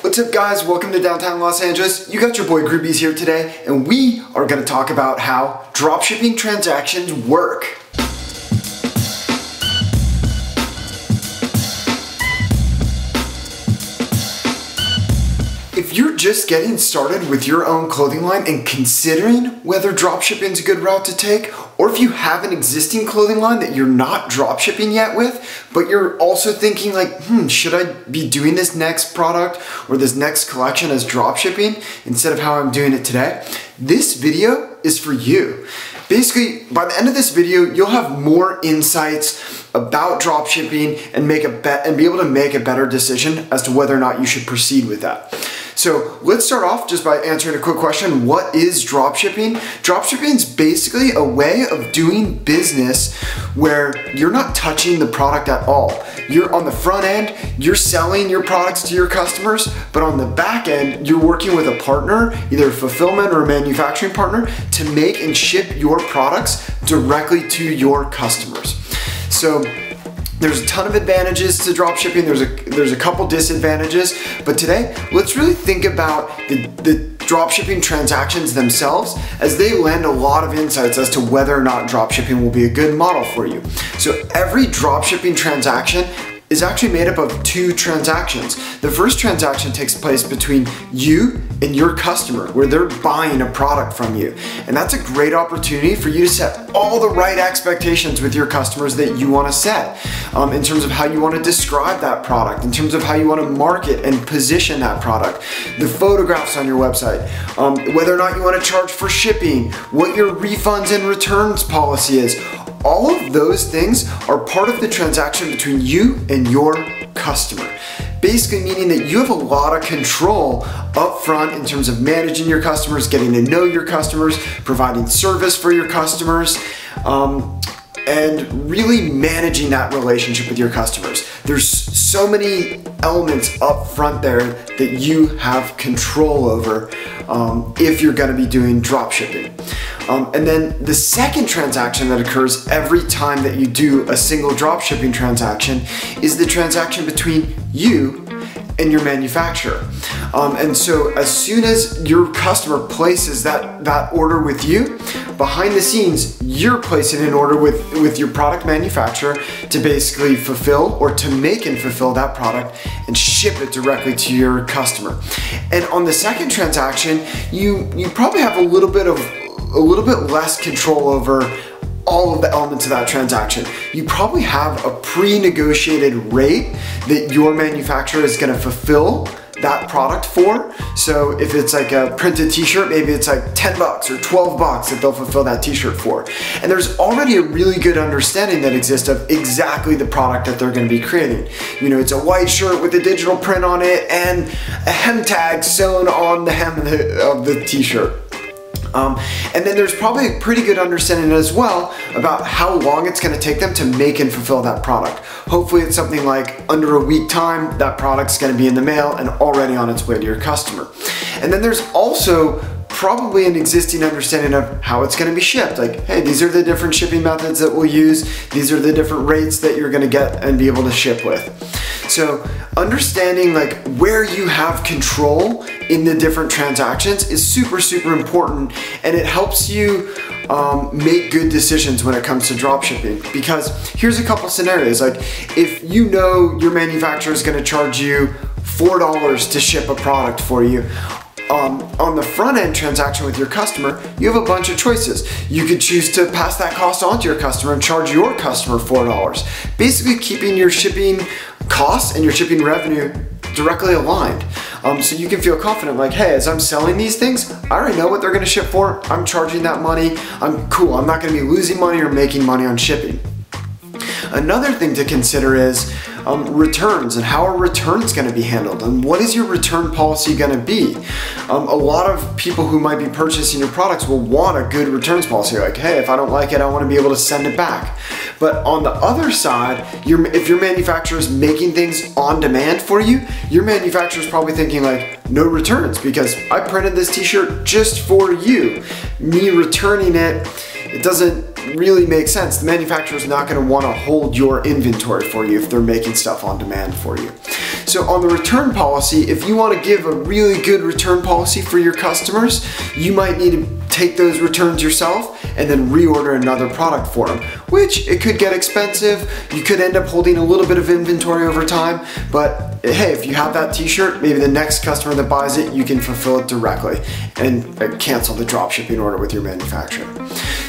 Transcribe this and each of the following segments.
What's up guys, welcome to downtown Los Angeles. You got your boy Groobies here today, and we are going to talk about how dropshipping transactions work. If you're just getting started with your own clothing line and considering whether dropshipping is a good route to take, or if you have an existing clothing line that you're not dropshipping yet with, but you're also thinking like, should I be doing this next product or this next collection as dropshipping instead of how I'm doing it today? This video is for you. Basically, by the end of this video, you'll have more insights about dropshipping and be able to make a better decision as to whether or not you should proceed with that. So let's start off just by answering a quick question. What is dropshipping? Dropshipping is basically a way of doing business where you're not touching the product at all. You're on the front end, you're selling your products to your customers, but on the back end, you're working with a partner, either a fulfillment or a manufacturing partner, to make and ship your products directly to your customers. So there's a ton of advantages to dropshipping. There's a couple disadvantages, but today let's really think about the dropshipping transactions themselves, as they lend a lot of insights as to whether or not dropshipping will be a good model for you. So every dropshipping transaction is actually made up of two transactions. The first transaction takes place between you and your customer, where they're buying a product from you. And that's a great opportunity for you to set all the right expectations with your customers that you want to set, in terms of how you want to describe that product, in terms of how you want to market and position that product, the photographs on your website, whether or not you want to charge for shipping, what your refunds and returns policy is. All of those things are part of the transaction between you and your customer. Basically meaning that you have a lot of control up front in terms of managing your customers, getting to know your customers, providing service for your customers, and really managing that relationship with your customers. There's so many elements up front there that you have control over if you're gonna be doing dropshipping. And then the second transaction that occurs every time that you do a single dropshipping transaction is the transaction between you and your manufacturer. And so as soon as your customer places that order with you, behind the scenes, you're placing an order with your product manufacturer to basically fulfill or to make and fulfill that product and ship it directly to your customer. And on the second transaction, you probably have a little bit less control over all of the elements of that transaction. You probably have a pre-negotiated rate that your manufacturer is gonna fulfill that product for. So if it's like a printed t-shirt, maybe it's like 10 bucks or 12 bucks that they'll fulfill that t-shirt for. And there's already a really good understanding that exists of exactly the product that they're gonna be creating. You know, it's a white shirt with a digital print on it and a hem tag sewn on the hem of the t-shirt. And then there's probably a pretty good understanding as well about how long it's gonna take them to make and fulfill that product. Hopefully it's something like under a week time, that product's gonna be in the mail and already on its way to your customer. And then there's also probably an existing understanding of how it's gonna be shipped. Like, hey, these are the different shipping methods that we'll use. These are the different rates that you're gonna get and be able to ship with. So understanding like where you have control in the different transactions is super, super important, and it helps you make good decisions when it comes to dropshipping. Because here's a couple scenarios. Like if you know your manufacturer is gonna charge you $4 to ship a product for you, on the front end transaction with your customer, you have a bunch of choices. You could choose to pass that cost on to your customer and charge your customer $4, basically keeping your shipping costs and your shipping revenue directly aligned. So you can feel confident like, hey, as I'm selling these things, I already know what they're gonna ship for, I'm charging that money, I'm cool, I'm not gonna be losing money or making money on shipping. Another thing to consider is returns, and how are returns going to be handled, and what is your return policy going to be? A lot of people who might be purchasing your products will want a good returns policy, like, hey, if I don't like it, I want to be able to send it back. But on the other side, if your manufacturer is making things on demand for you, your manufacturer is probably thinking like, no returns, because I printed this t-shirt just for you. Me returning it, it doesn't really make sense. The manufacturer's not gonna wanna hold your inventory for you if they're making stuff on demand for you. So on the return policy, if you wanna give a really good return policy for your customers, you might need to take those returns yourself and then reorder another product for them, which it could get expensive. You could end up holding a little bit of inventory over time, but hey, if you have that t-shirt, maybe the next customer that buys it, you can fulfill it directly and cancel the dropshipping order with your manufacturer.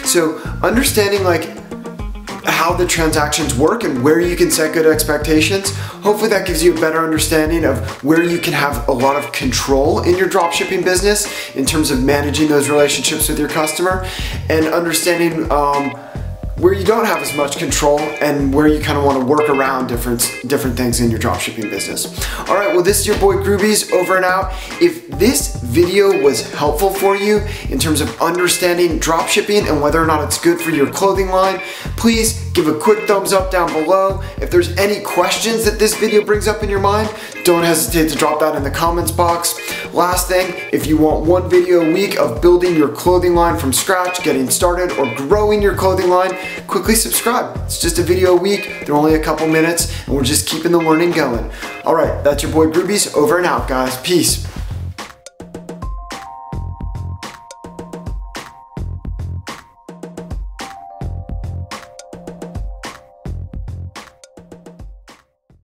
So understanding like how the transactions work and where you can set good expectations, hopefully that gives you a better understanding of where you can have a lot of control in your dropshipping business in terms of managing those relationships with your customer, and understanding where you don't have as much control and where you kind of want to work around different things in your dropshipping business. All right, well, this is your boy Groovies, over and out. If this video was helpful for you in terms of understanding dropshipping and whether or not it's good for your clothing line, please give a quick thumbs up down below. If there's any questions that this video brings up in your mind, don't hesitate to drop that in the comments box. Last thing, if you want one video a week of building your clothing line from scratch, getting started, or growing your clothing line, quickly subscribe. It's just a video a week. They're only a couple minutes, and we're just keeping the learning going. All right, that's your boy Groovies, over and out, guys. Peace.